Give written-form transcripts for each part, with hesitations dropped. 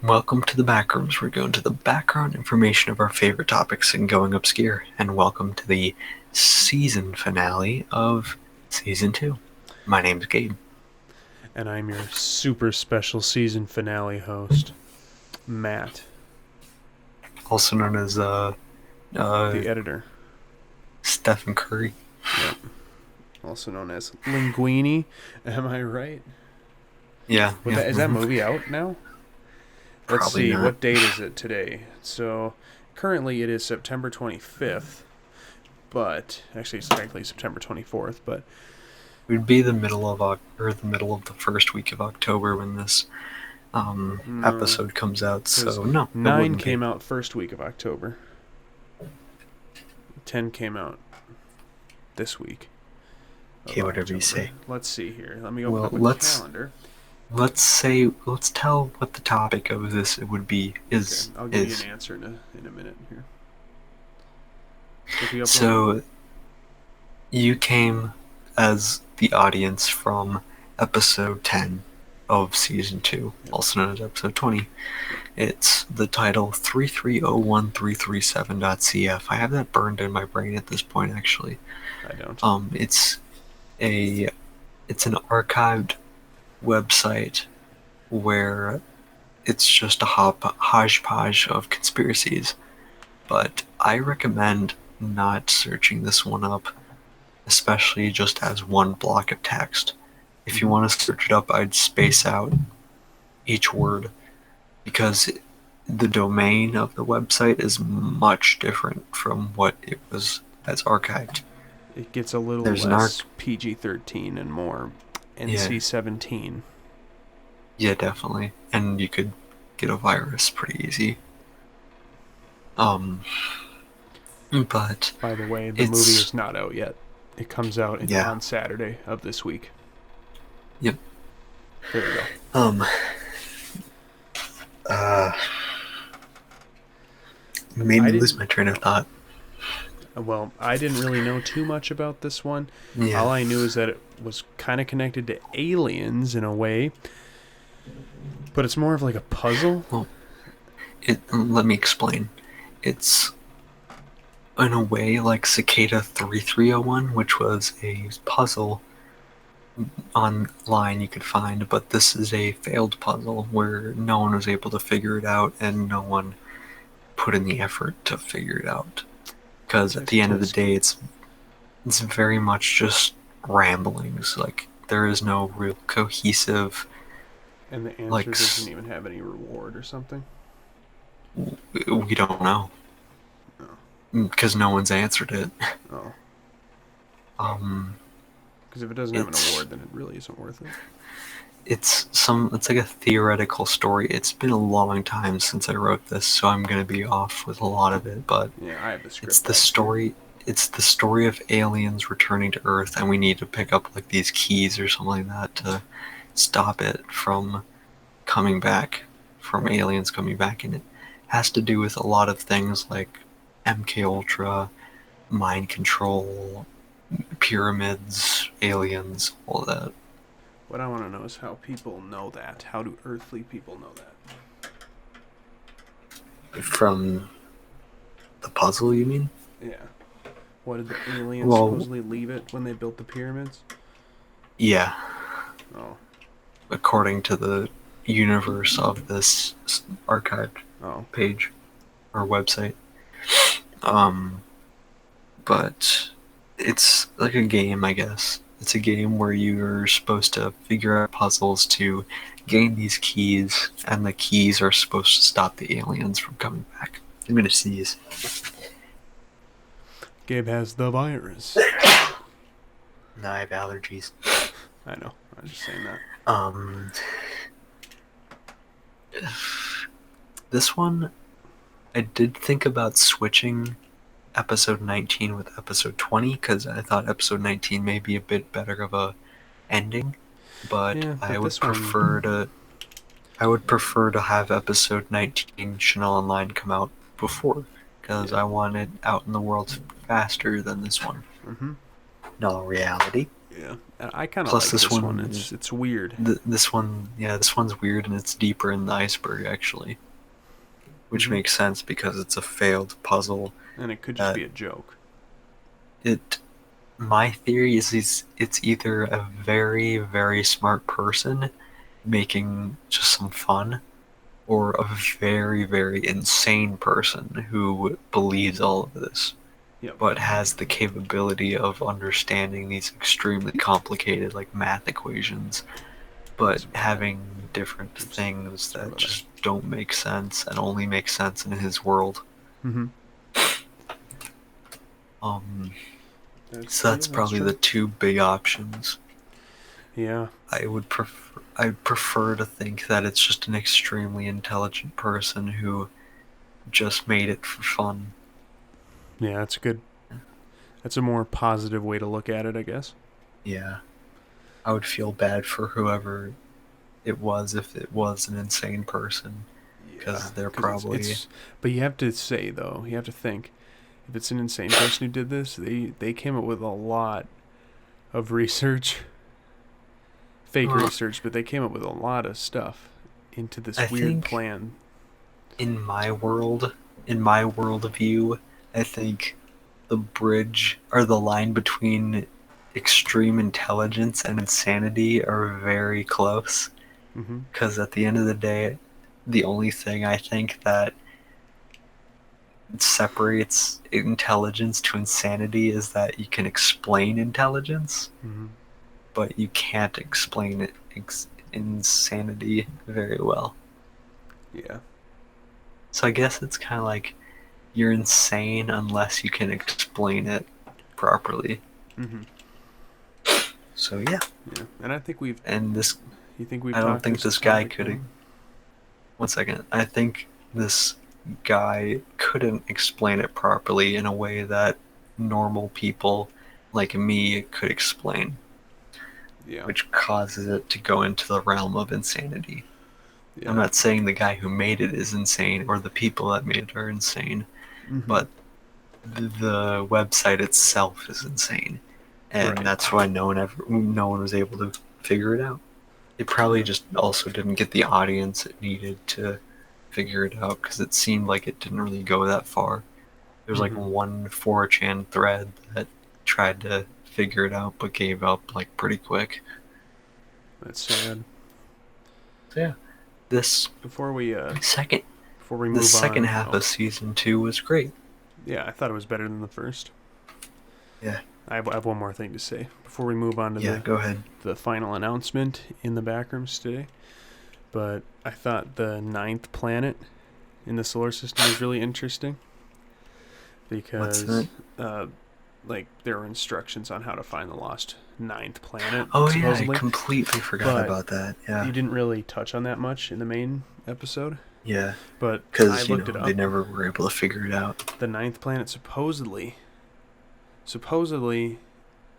Welcome to the Backrooms. We're going to the background information of our favorite topics and going obscure. And welcome to the season finale of Season 2. My name's Gabe. And I'm your super special season finale host, Matt, Also known as the editor. Stephen Curry. Yep. Also known as Linguini. Am I right? Yeah. Is that movie out now? Let's Probably see, not. what date is it today? So, currently it is September 25th, but, actually it's technically September 24th, but... It would be the middle of the first week of October when this episode comes out, so no. 9 came out first week of October. 10 came out this week. Okay, whatever you say. Let's see here. Let me open up my calendar. Let's tell what the topic of this would be. Okay, I'll give you an answer in a minute here. So, you came as the audience from episode 10 of season 2, also known as episode 20. It's the title 3301337.cf. I have that burned in my brain at this point, actually. I don't. It's an archived website where it's just a hodgepodge of conspiracies, but I recommend not searching this one up, especially just as one block of text. If you want to search it up, I'd space out each word, because the domain of the website is much different from what it was as archived. It gets a little less PG-13 and more NC-17. Yeah, definitely. And you could get a virus pretty easy. But by the way, the movie is not out yet. It comes out on Saturday of this week. Yep. There we go. Made me lose my train of thought. Well, I didn't really know too much about this one. Yeah. All I knew is that it was kind of connected to aliens in a way, but it's more of like a puzzle. Well, let me explain. It's in a way like Cicada 3301, which was a puzzle online you could find, but this is a failed puzzle where no one was able to figure it out and no one put in the effort to figure it out. Because at the end of the day, it's very much just ramblings. Like, there is no real cohesive... And the answer doesn't even have any reward or something? We don't know. Because no one's answered it. Oh. Because if it doesn't have an award, then it really isn't worth it. It's like a theoretical story. It's been a long time since I wrote this, so I'm gonna be off with a lot of it. But yeah, I have the script. It's the story of aliens returning to Earth, and we need to pick up like these keys or something like that to stop it from coming back, from aliens coming back. And it has to do with a lot of things like MK Ultra, mind control, pyramids, aliens, all that. What I want to know is how people know that. How do earthly people know that? From the puzzle, you mean? Yeah. What, did the aliens supposedly leave it when they built the pyramids? Yeah. Oh. According to the universe of this archived page or website. But it's like a game, I guess. It's a game where you're supposed to figure out puzzles to gain these keys, and the keys are supposed to stop the aliens from coming back. I'm gonna sneeze. Gabe has the virus. No, I have allergies. I know. I was just saying that. This one, I did think about switching episode 19 with episode 20, because I thought episode 19 may be a bit better of a ending, but I would prefer to have episode 19 Chanel Online come out before, because I want it out in the world faster than this one. Mm-hmm. No reality. Yeah, I kind of Plus, like this this one. one, It's weird. this one, yeah, this one's weird and it's deeper in the iceberg actually, which Hmm. makes sense because it's a failed puzzle. And it could just That be a joke. it, my theory is it's either a very very smart person making just some fun, or a very very insane person who believes all of this, Yep. but has the capability of understanding these extremely complicated like math equations, but That's bad. having different Oops. things Sorry that about that. just don't make sense and only make sense in his world. Hmm. Um, That's so yeah, that's that's probably the true. two big options. Yeah. I prefer to think that it's just an extremely intelligent person who just made it for fun. Yeah, that's good. That's a more positive way to look at it, I guess. Yeah, I would feel bad for whoever it was if it was an insane person, Yeah, because they're because probably it's. But you have to say though, you have to think if it's an insane person who did this, they came up with a lot of research, fake well, research, but they came up with a lot of stuff into I this weird think plan. in my world, in my worldview, I think the bridge or the line between extreme intelligence and insanity are very close. Hmm. Because at the end of the day, the only thing I think that separates intelligence to insanity is that you can explain intelligence, Hmm. but you can't explain insanity very well. Yeah. So I guess it's kind of like you're insane unless you can explain it properly. Hmm. So yeah, Yeah. And I think we've. and this You think we've I don't talked think this this guy topic could. down? One second, I think this guy couldn't explain it properly in a way that normal people like me could explain, Yeah. which causes it to go into the realm of insanity. I'm Yeah. not saying the guy who made it is insane or the people that made it are insane, Hmm. but the website itself is insane, and Right. that's why no one was able to figure it out. It probably Yeah. just also didn't get the audience it needed to figure it out because it seemed like it didn't really go that far. There was like Hmm. one 4chan thread that tried to figure it out but gave up like pretty quick. That's sad. So yeah, this Before we second before we the move second on, half oh of season 2 was great. yeah, I thought it was better than the first. Yeah, I have one more thing to say before we move on to yeah, go ahead. the final announcement in the Backrooms today. But I thought the ninth planet in the solar system was really interesting What's that? because, like, there were instructions on how to find the lost ninth planet, Oh yeah, I supposedly. completely forgot But about that. you Yeah, didn't really touch on that much in the main episode. yeah, But I because looked it they up. never were able to figure it out. The ninth planet supposedly,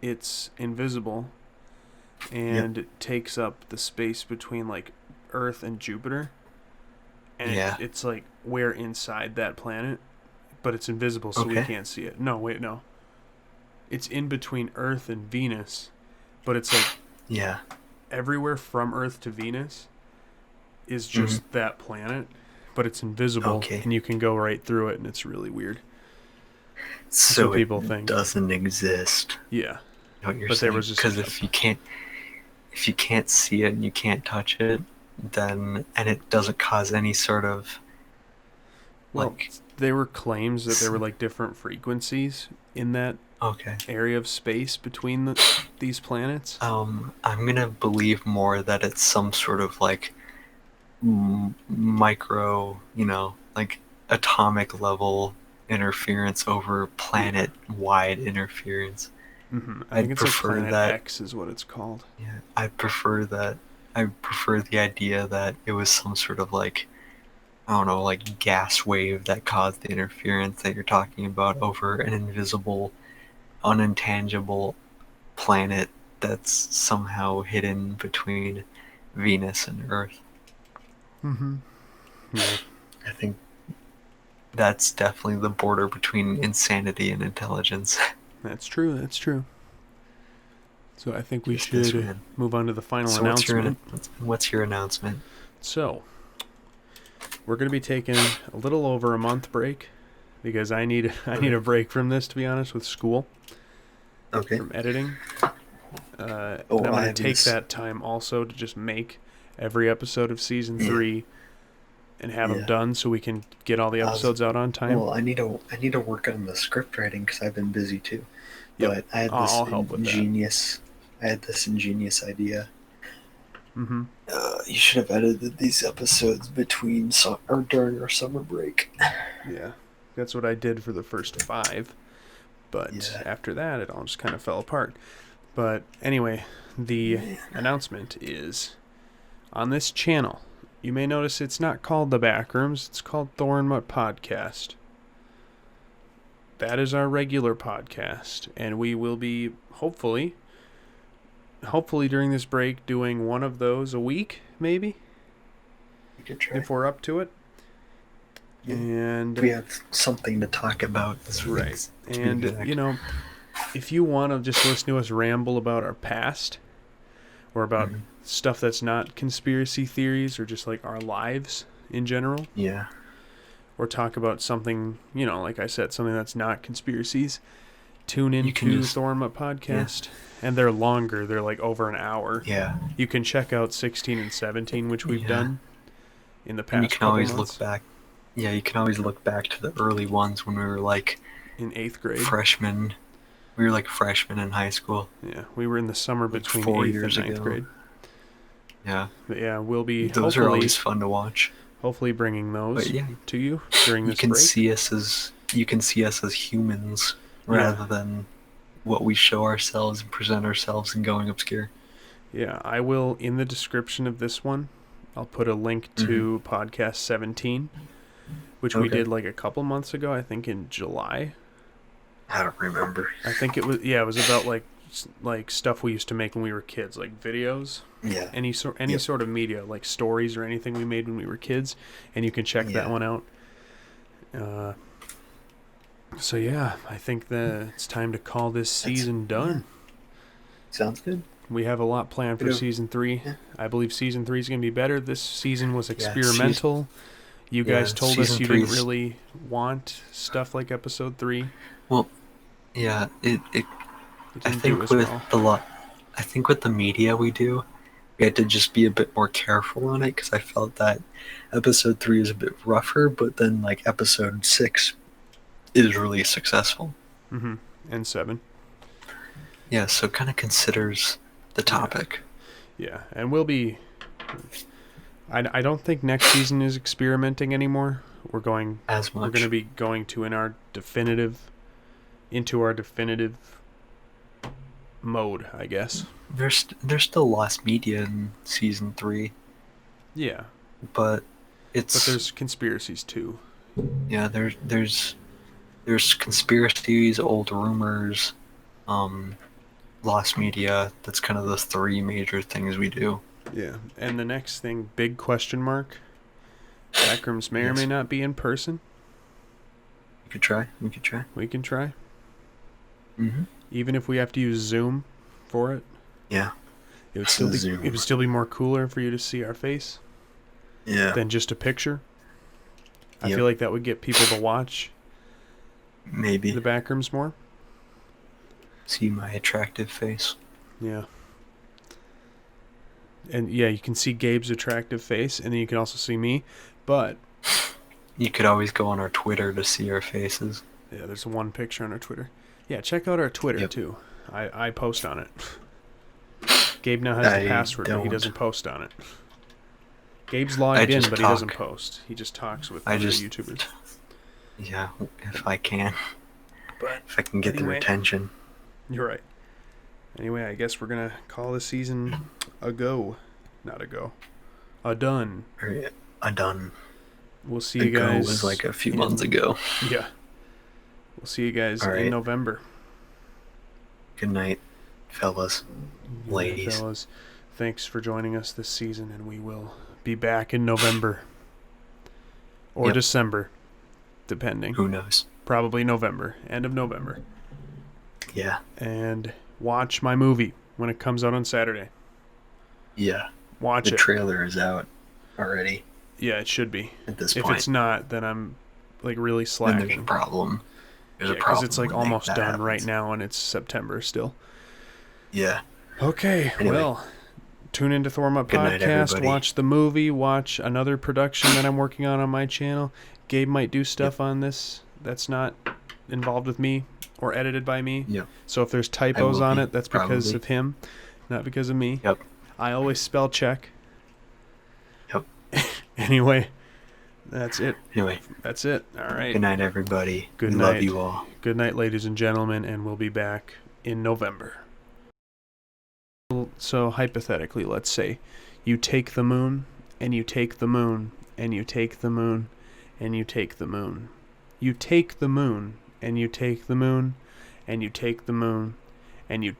it's invisible Yep. and it takes up the space between like Earth and Jupiter, and Yeah. it's like we're inside that planet, but it's invisible, so we Okay. can't see it. No, wait, no, it's in between Earth and Venus, but it's like Yeah. everywhere from Earth to Venus is Hmm. just that planet, but it's invisible Okay. and you can go right through it, and it's really weird. That's what So it people think. doesn't exist. Yeah, You know what you're but there saying? was just Because like a if you can't see it and you can't touch it, then and it doesn't cause any sort of well, like. there were claims that there were like different frequencies in that Okay. area of space between these planets. I'm gonna believe more that it's some sort of like micro, like atomic level interference over Yeah. planet wide interference. I think I'd it's like prefer Planet that. X is what it's called. Yeah, I prefer that. I prefer the idea that it was some sort of like, I don't know, like gas wave that caused the interference that you're talking about over an invisible, unintangible planet that's somehow hidden between Venus and Earth. Mm-hmm. Yeah, I think that's definitely the border between insanity and intelligence. that's true. That's true. So I think we Just this, should man. move on to the final So announcement. what's your announcement? So we're going to be taking a little over a month break because I need a break from this, to be honest, with school, Okay. from editing. And Oh, I'm I going have to take this. that time also to just make every episode of season 3 and have them Yeah. done so we can get all the episodes out on time. Well, I need to work on the script writing because I've been busy too. Yep. But I had I'll help with that. I had this ingenious idea. Mm-hmm. You should have edited these episodes or during our summer break. Yeah, that's what I did for the first 5. But after that, it all just kind of fell apart. But anyway, the announcement is on this channel. You may notice it's not called The Backrooms. It's called Thor and Mutt Podcast. That is our regular podcast. And we will be, hopefully during this break, doing one of those a week, maybe? You could try. If we're up to it. Yeah. And we have something to talk about. That's right. And, if you want to just listen to us ramble about our past or about stuff that's not conspiracy theories or just like our lives in general. Yeah. Or talk about something, like I said, something that's not conspiracies. Tune into Thor and Mutt Podcast. Yeah. And they're longer. They're like over an hour. Yeah. You can check out 16 and 17, which we've done in the past. And you can always look back. Yeah, you can always look back to the early ones when we were like in 8th grade. Freshmen. We were like freshmen in high school. Yeah, we were in the summer between 8th and 9th grade. Yeah. But yeah, we'll be. Those are always fun to watch. Hopefully, bringing those to you during this break. You can see us as humans rather than what we show ourselves and present ourselves and going obscure. Yeah, I will, in the description of this one, I'll put a link to podcast 17, which we did like a couple months ago, I think in July. I don't remember. I think it was about like stuff we used to make when we were kids, like videos. Yeah. Any sort of media, like stories or anything we made when we were kids, and you can check that one out. So yeah, I think that it's time to call this season done. Sounds good. We have a lot planned for season 3. Yeah. I believe season 3 is going to be better. This season was experimental. You guys told us you didn't really want stuff like episode 3. Well, yeah, I think with the media we do, we had to just be a bit more careful on it because I felt that episode 3 is a bit rougher, but then like episode 6 is really successful. Mm-hmm. And 7. Yeah, so kind of considers the topic. Yeah, and we'll be. I don't think next season is experimenting anymore. We're going as much. We're going to be going into our definitive mode, I guess. There's still lost media in season 3. Yeah, but there's conspiracies too. Yeah, there's conspiracies, old rumors, lost media. That's kind of the 3 major things we do. Yeah, and the next thing, big question mark. Backrooms may or may not be in person. We can try. We can try. Mm-hmm. Even if we have to use Zoom for it. Yeah. It would still be more cooler for you to see our face. Yeah. Than just a picture. I feel like that would get people to watch. Maybe. The Backrooms more. See my attractive face. Yeah. And yeah, you can see Gabe's attractive face, and then you can also see me. But you could always go on our Twitter to see our faces. Yeah, there's one picture on our Twitter. Yeah, check out our Twitter too. I post on it. Gabe now has the password, but he doesn't post on it. Gabe's logged in, but he doesn't post. He just talks with other YouTubers. Yeah, if I can. But if I can get their attention. You're right. Anyway, I guess we're going to call this season a go. Not a go. A done. A done. We'll see you guys. Go was like a few months ago. Yeah. We'll see you guys in November. Good night, fellas. Ladies. Fellas. Thanks for joining us this season, and we will be back in November. Or December, depending. Who knows? Probably November. End of November. Yeah. And watch my movie. when it comes out on Saturday. Yeah. Watch The it. trailer is out already Yeah, it should be. at this If point. it's not, then I'm like really Then slacking. there's a problem. There's a Because problem it's like when almost that done happens. right now, and it's September still. Yeah. Okay, Anyway. well, tune into Thorma Good night, Podcast, everybody. watch the movie, watch another production that I'm working on my channel. Gabe might do stuff on this that's not involved with me or edited by me. Yep. So if there's typos will on be, it, that's because probably. of him, not because of me. Yep. I always spell check. Yep. Anyway, that's it. Anyway. That's it. All right. Good night, everybody. Good we night. love you all. Good night, ladies and gentlemen, and we'll be back in November. So hypothetically, let's say you take the moon, and you take the moon, and you take the moon, and you take the moon. You take the moon, and you take the moon, and you take the moon, and you